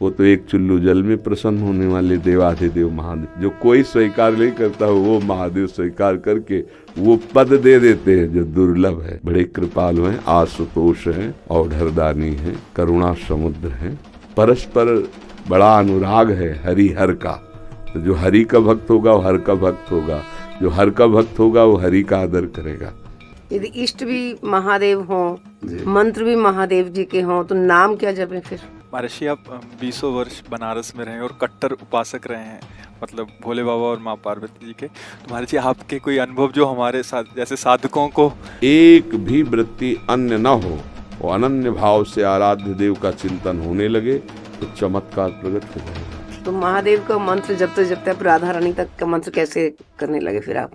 वो तो एक चुल्लू जल में प्रसन्न होने वाले देवाधिदेव महादेव, जो कोई स्वीकार नहीं करता हो वो महादेव स्वीकार करके वो पद दे देते हैं जो दुर्लभ है। बड़े कृपालु हैं, आशुतोष हैं, औढ़रदानी हैं, करुणा समुद्र हैं, परस्पर बड़ा अनुराग है हरिहर का। तो जो हरि का भक्त होगा वो हर का भक्त होगा, जो हर का भक्त होगा वो हरि का आदर करेगा। यदि इष्ट भी महादेव हों, मंत्र भी महादेव जी के हों, तो नाम क्या जपें फिर? महर्षि, आप 20 वर्ष बनारस में रहे और कट्टर उपासक रहे हैं, मतलब भोले बाबा और माँ पार्वती जी के। तो महर्षि, आपके कोई अनुभव जो हमारे साथ जैसे साधकों को एक भी वृत्ति अन्य न हो, वो अनन्य भाव से आराध्य देव का चिंतन होने लगे तो चमत्कार प्रकट हो जाएगा। तो महादेव का मंत्र जपते जपते आप राधा रानी तक का मंत्र कैसे करने लगे फिर आप?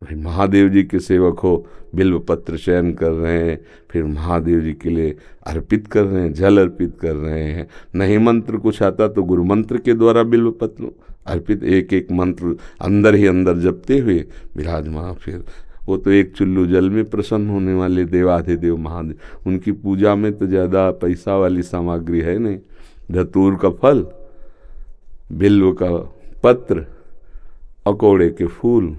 भाई महादेव जी के सेवक हो, बिल्व पत्र चयन कर रहे हैं, फिर महादेव जी के लिए अर्पित कर रहे हैं, जल अर्पित कर रहे हैं। नहीं मंत्र कुछ आता तो गुरु मंत्र के द्वारा बिल्व पत्र अर्पित, एक एक मंत्र अंदर ही अंदर जपते हुए विराजमान। फिर वो तो एक चुल्लू जल में प्रसन्न होने वाले देवाधिदेव महादेव, उनकी पूजा में तो ज़्यादा पैसा वाली सामग्री है नहीं। धतूर का फल, बिल्व का पत्र, अकोड़े के फूल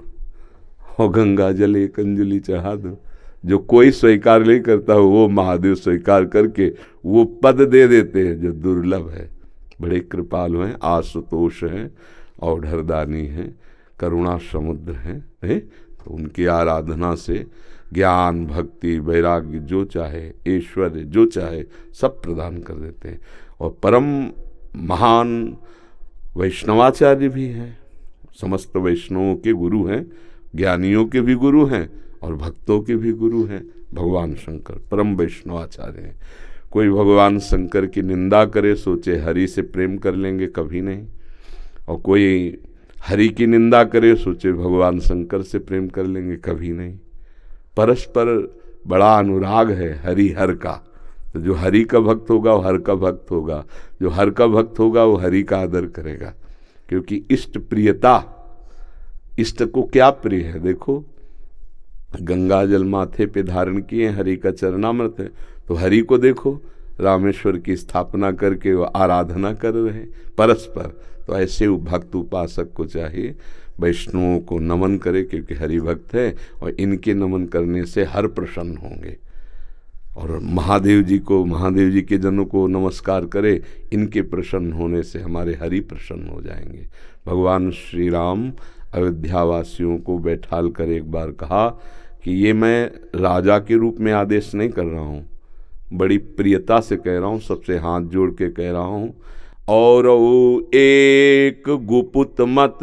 और गंगा जल एक अंजलि चढ़ा दो। जो कोई स्वीकार नहीं करता हो वो महादेव स्वीकार करके वो पद दे देते हैं जो दुर्लभ है। बड़े कृपालु हैं, आशुतोष हैं, औढ़रदानी हैं, करुणा समुद्र हैं। तो उनकी आराधना से ज्ञान, भक्ति, वैराग्य जो चाहे, ऐश्वर्य जो चाहे सब प्रदान कर देते हैं। और परम महान वैष्णवाचार्य भी हैं, समस्त वैष्णवों के गुरु हैं, ज्ञानियों के भी गुरु हैं और भक्तों के भी गुरु हैं। भगवान शंकर परम वैष्णवाचार्य हैं। कोई भगवान शंकर की निंदा करे सोचे हरि से प्रेम कर लेंगे, कभी नहीं। और कोई हरि की निंदा करे सोचे भगवान शंकर से प्रेम कर लेंगे, कभी नहीं। परस्पर बड़ा अनुराग है हरिहर का। तो जो हरि का भक्त होगा वो हर का भक्त होगा, जो हर का भक्त होगा वो हरि का आदर करेगा। क्योंकि इष्ट प्रियता, इष्ट को क्या प्रिय है? देखो, गंगा जल माथे पे धारण किए, हरि का चरणामृत है, तो हरि को देखो रामेश्वर की स्थापना करके वो आराधना कर रहे हैं परस्पर। तो ऐसे भक्त उपासक को चाहिए वैष्णवों को नमन करे, क्योंकि हरि भक्त है और इनके नमन करने से हर प्रसन्न होंगे। और महादेव जी को, महादेव जी के जनों को नमस्कार करे, इनके प्रसन्न होने से हमारे हरि प्रसन्न हो जाएंगे। भगवान श्री राम अयोध्यावासियों को बैठाल कर एक बार कहा कि ये मैं राजा के रूप में आदेश नहीं कर रहा हूँ, बड़ी प्रियता से कह रहा हूँ, सबसे हाथ जोड़ के कह रहा हूँ। और एक गुपुत मत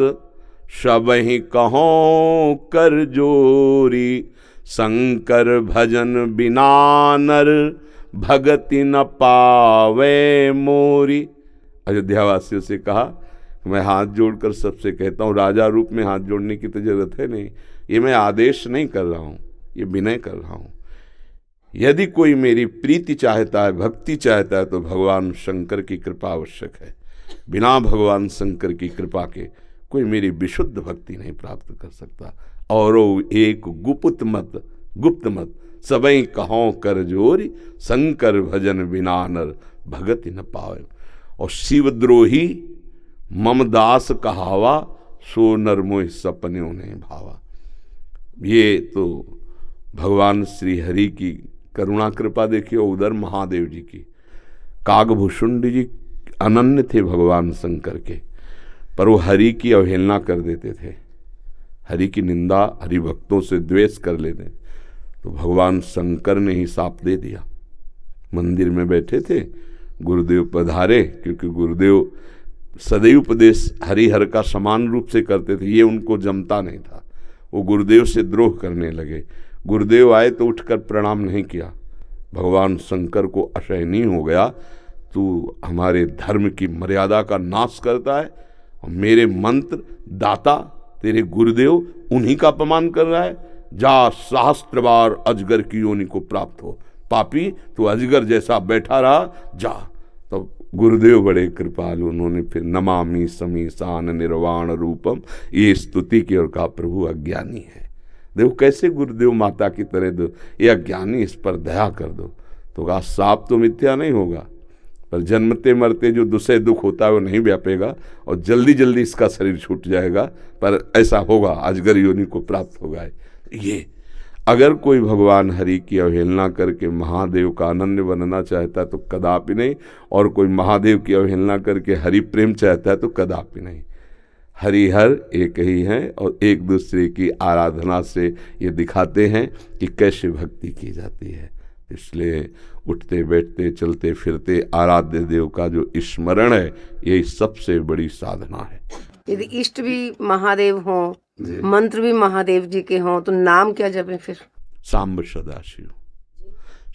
सबहि कहों कर जोरी, शंकर भजन बिना नर भगति न पावे मोरी। अयोध्यावासियों से कहा, मैं हाथ जोड़कर सबसे कहता हूँ, राजा रूप में हाथ जोड़ने की तो जरूरत है नहीं, ये मैं आदेश नहीं कर रहा हूँ, ये विनय कर रहा हूँ। यदि कोई मेरी प्रीति चाहता है, भक्ति चाहता है, तो भगवान शंकर की कृपा आवश्यक है। बिना भगवान शंकर की कृपा के कोई मेरी विशुद्ध भक्ति नहीं प्राप्त कर सकता। और एक गुप्त मत सबई कहों कर जोरी, शंकर भजन बिना नर भगति न पावे। और शिवद्रोही मम दास कहावा, सो नर मोह सपने उन्हें भावा। ये तो भगवान श्री हरि की करुणा कृपा देखिए, उधर महादेव जी की। कागभूषुंड जी अनन्य थे भगवान शंकर के, पर वो हरि की अवहेलना कर देते थे, हरि की निंदा, हरि भक्तों से द्वेष कर लेते। तो भगवान शंकर ने ही साप दे दिया। मंदिर में बैठे थे, गुरुदेव पधारे, क्योंकि गुरुदेव सदैव उपदेश हरिहर का समान रूप से करते थे, ये उनको जमता नहीं था। वो गुरुदेव से द्रोह करने लगे। गुरुदेव आए तो उठकर प्रणाम नहीं किया। भगवान शंकर को असहनीय हो गया, तू हमारे धर्म की मर्यादा का नाश करता है और मेरे मंत्र दाता तेरे गुरुदेव उन्हीं का अपमान कर रहा है। जा, सहस्त्र बार अजगर की योनि को प्राप्त हो, पापी तू अजगर जैसा बैठा रहा, जा। तो गुरुदेव बड़े कृपालु, उन्होंने फिर नमामि समीसान निर्वाण रूपम ये स्तुति की और कहा, प्रभु अज्ञानी है। देखो कैसे गुरुदेव माता की तरह दो, ये अज्ञानी, इस पर दया कर दो। तो कहा सांप तो मिथ्या नहीं होगा, पर जन्मते मरते जो दूसरे दुख होता है वो नहीं व्यापेगा और जल्दी जल्दी इसका शरीर छूट जाएगा, पर ऐसा होगा, अजगर योनि को प्राप्त होगा। ये अगर कोई भगवान हरि की अवहेलना करके महादेव का अनन्य बनना चाहता है तो कदापि नहीं, और कोई महादेव की अवहेलना करके हरि प्रेम चाहता है तो कदापि नहीं। हरिहर एक ही हैं और एक दूसरे की आराधना से ये दिखाते हैं कि कैसे भक्ति की जाती है। इसलिए उठते बैठते चलते फिरते आराध्य देव का जो स्मरण है, यही सबसे बड़ी साधना है। यदि इष्ट भी महादेव हों, मंत्र भी महादेव जी के हों, तो नाम क्या जपें फिर? सांब सदाशिव,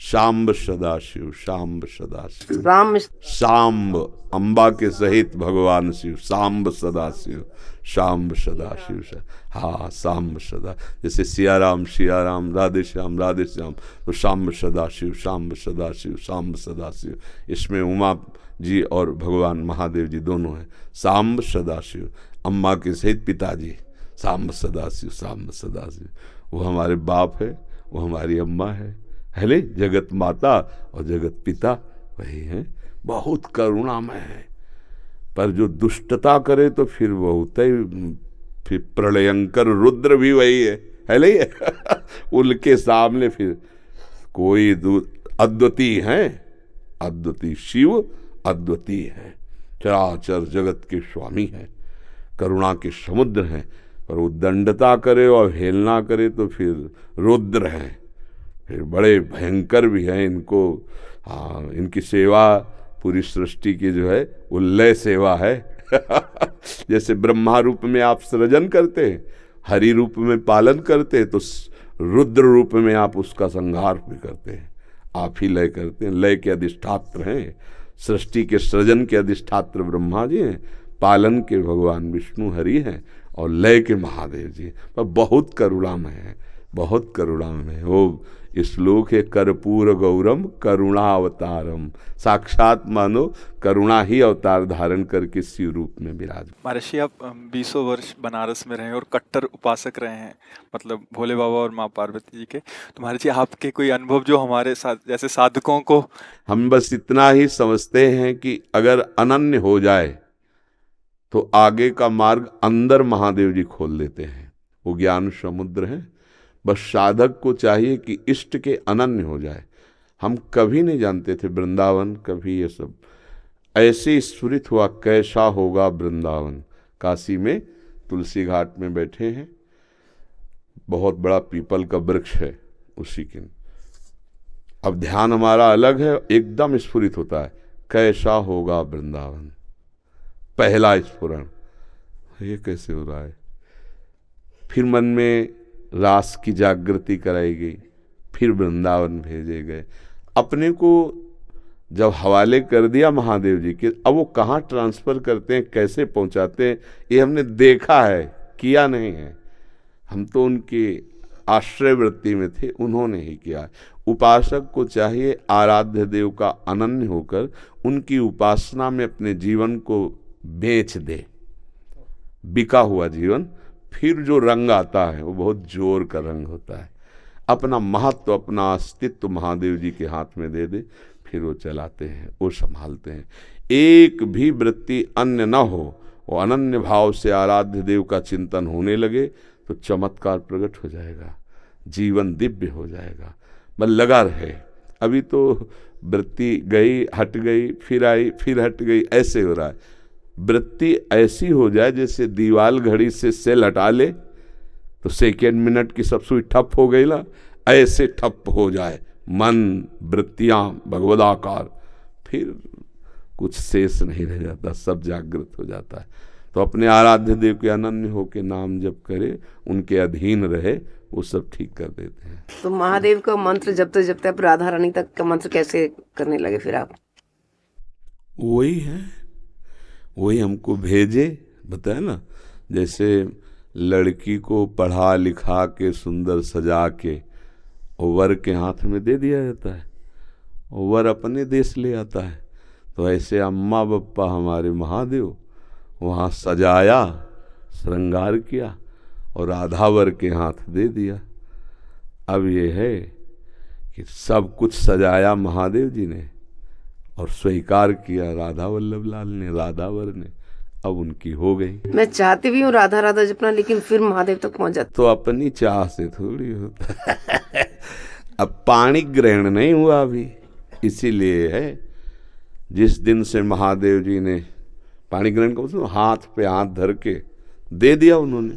सांब सदाशिव, सांब सदाशिव, राम सांब अम्बा के सहित भगवान शिव, सांब सदाशिव, सांब सदाशिव। हाँ, सांब सदा, जैसे सिया राम, राधे श्याम, तो सांब सदाशिव, सांब सदाशिव, सांब सदाशिव। इसमें उमा जी और भगवान महादेव जी दोनों हैं। सांब सदाशिव, अम्मा के सहित पिताजी, सांब सदाशिव, सांब सदाशिव। वो हमारे बाप है, वो हमारी अम्मा है ले, जगत माता और जगत पिता वही हैं। बहुत करुणामय है, पर जो दुष्टता करे तो फिर बहुत ही, फिर प्रलयंकर रुद्र भी वही है ले उनके सामने फिर कोई अद्वितीय है, अद्वितीय शिव अद्वितीय है, चराचर जगत के स्वामी हैं, करुणा के समुद्र हैं। पर वो दंडता करे और हेलना करे तो फिर रुद्र हैं, फिर बड़े भयंकर भी हैं। इनको इनकी सेवा पूरी सृष्टि की जो है वो लय सेवा है जैसे ब्रह्मा रूप में आप सृजन करते हैं, हरि रूप में पालन करते हैं, तो रुद्र रूप में आप उसका संहार भी करते हैं। आप ही लय करते हैं, लय के अधिष्ठात्र हैं, सृष्टि के सृजन के अधिष्ठात्र ब्रह्मा जी हैं, पालन के भगवान विष्णु हरि हैं और लय के महादेव जी। पर बहुत करुणामय है, बहुत करुणामय है। वो श्लोक है, कर्पूर गौरम करुणावतारम, साक्षात मानो करुणा ही अवतार धारण करके शिव रूप में विराज। महर्षि, आप 20 वर्ष बनारस में रहे और कट्टर उपासक रहे हैं, मतलब भोले बाबा और माँ पार्वती जी के। तो महर्षि, आपके कोई अनुभव जो हमारे साथ जैसे साधकों को, हम बस इतना ही समझते हैं कि अगर अनन्य हो जाए तो आगे का मार्ग अंदर महादेव जी खोल देते हैं। वो ज्ञान समुद्र है, बस साधक को चाहिए कि इष्ट के अनन्य हो जाए। हम कभी नहीं जानते थे वृंदावन, कभी ये सब ऐसे स्फुरित हुआ कैसा होगा वृंदावन। काशी में तुलसी घाट में बैठे हैं, बहुत बड़ा पीपल का वृक्ष है उसी के, अब ध्यान हमारा अलग है, एकदम स्फुरित होता है कैसा होगा वृंदावन। पहला स्फुरण, ये कैसे हो रहा है। फिर मन में रास की जागृति कराई गई, फिर वृंदावन भेजे गए। अपने को जब हवाले कर दिया महादेव जी के, अब वो कहाँ ट्रांसफ़र करते हैं, कैसे पहुँचाते हैं, ये हमने देखा है, किया नहीं है। हम तो उनके आश्रय वृत्ति में थे, उन्होंने ही किया। उपासक को चाहिए आराध्य देव का अनन्य होकर उनकी उपासना में अपने जीवन को बेच दे। बिका हुआ जीवन, फिर जो रंग आता है वो बहुत जोर का रंग होता है। अपना महत्व, अपना अस्तित्व महादेव जी के हाथ में दे दे, फिर वो चलाते हैं, वो संभालते हैं। एक भी वृत्ति अन्य न हो, वो अनन्य भाव से आराध्य देव का चिंतन होने लगे तो चमत्कार प्रकट हो जाएगा, जीवन दिव्य हो जाएगा। बस लगा रहे। अभी तो वृत्ति गई, हट गई, फिर आई, फिर हट गई, ऐसे हो रहा है। वृत्ति ऐसी हो जाए जैसे दीवाल घड़ी से सेल हटा ले तो सेकेंड मिनट की सब सुई ठप हो गई ना, ऐसे ठप हो जाए मन, वृत्तियां भगवदाकार, फिर कुछ शेष नहीं रह जाता, सब जागृत हो जाता है। तो अपने आराध्य देव के अनन्य होके नाम जप करे, उनके अधीन रहे, वो सब ठीक कर देते हैं। तो महादेव का मंत्र जपते जपते आप राधा रानी तक का मंत्र कैसे करने लगे फिर आप? वही है, वही हमको भेजे, बताया ना, जैसे लड़की को पढ़ा लिखा के सुंदर सजा के वर के हाथ में दे दिया जाता है, वर अपने देश ले आता है। तो ऐसे अम्मा बप्पा हमारे महादेव वहाँ सजाया, श्रृंगार किया और राधा वर के हाथ दे दिया। अब ये है कि सब कुछ सजाया महादेव जी ने और स्वीकार किया राधा वल्लभ लाल ने, राधावर ने, अब उनकी हो गई। मैं चाहती भी हूँ राधा राधा जपना, लेकिन फिर महादेव तक पहुंच जाती। तो अपनी चाह से थोड़ी होता है। अब पाणी ग्रहण नहीं हुआ अभी, इसीलिए है जिस दिन से महादेव जी ने पाणी ग्रहण को मतलब हाथ पे हाथ धर के दे दिया उन्होंने,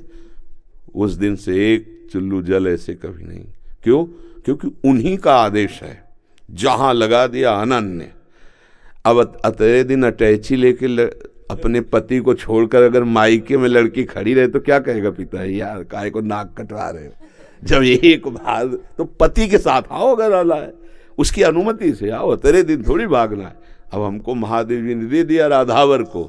उस दिन से एक चुल्लू जल ऐसे कभी नहीं। क्यों? क्योंकि उन्हीं का आदेश है, जहां लगा दिया अनन्य। अब अतरे दिन अटैची लेके अपने पति को छोड़कर अगर मायके में लड़की खड़ी रहे तो क्या कहेगा पिता, यार काहे को नाक कटवा रहे हो। जब एक बार तो पति के साथ आओ, अगर आला है उसकी अनुमति से आओ, तेरे दिन थोड़ी भागना है। अब हमको महादेव जी ने दे दिया राधावर को,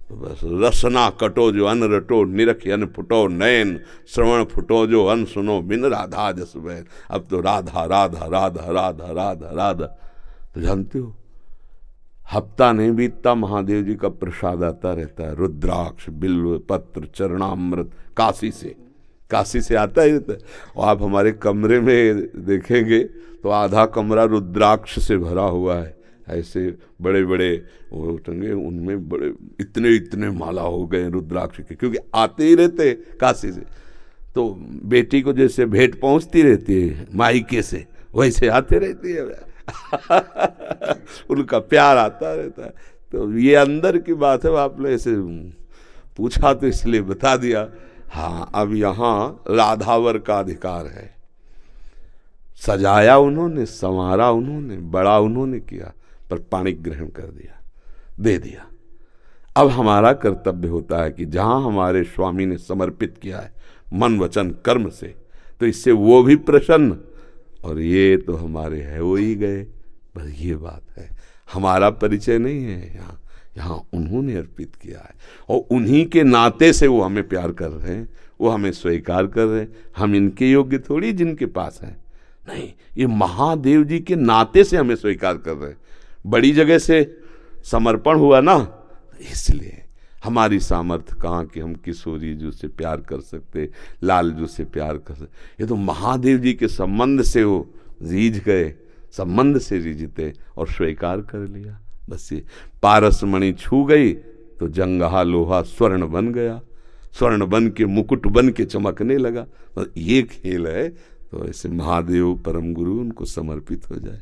तो बस रसना कटो जो अन रटो, निरख अन फुटो नयन, श्रवण फुटो जो अन सुनो, बिन राधा जस बैन। अब तो राधा राधा राधा राधा राधा राधा। तो जानते हो हफ्ता नहीं बीतता महादेव जी का प्रसाद आता रहता है, रुद्राक्ष, बिल्व पत्र, चरणामृत, काशी से आता ही रहता है। और आप हमारे कमरे में देखेंगे तो आधा कमरा रुद्राक्ष से भरा हुआ है, ऐसे बड़े बड़े वो टंगे, उनमें बड़े इतने इतने माला हो गए रुद्राक्ष के, क्योंकि आते ही रहते काशी से। तो बेटी को जैसे भेंट पहुंचती रहती है मायके से, वैसे आते रहती है। उनका प्यार आता रहता है। तो ये अंदर की बात है, आपने ऐसे पूछा तो इसलिए बता दिया। हाँ, अब यहाँ राधावर का अधिकार है। सजाया उन्होंने, संवारा उन्होंने, बड़ा उन्होंने किया, पर पाणी ग्रहण कर दिया, दे दिया। अब हमारा कर्तव्य होता है कि जहाँ हमारे स्वामी ने समर्पित किया है मन वचन कर्म से, तो इससे वो भी प्रसन्न, और ये तो हमारे है वो ही गए। बस ये बात है, हमारा परिचय नहीं है यहाँ, यहाँ उन्होंने अर्पित किया है और उन्हीं के नाते से वो हमें प्यार कर रहे हैं, वो हमें स्वीकार कर रहे हैं। हम इनके योग्य थोड़ी जिनके पास है, नहीं, ये महादेव जी के नाते से हमें स्वीकार कर रहे हैं। बड़ी जगह से समर्पण हुआ ना, इसलिए हमारी सामर्थ्य कहाँ कि हम किशोरी जी से प्यार कर सकते, लाल जी से प्यार कर सकते। ये तो महादेव जी के संबंध से वो रीझ गए, संबंध से रीझते और स्वीकार कर लिया। बस ये पारस मणि छू गई तो जंगहा लोहा स्वर्ण बन गया, स्वर्ण बन के मुकुट बन के चमकने लगा। बस ये खेल है। तो ऐसे महादेव परम गुरु उनको समर्पित हो जाए।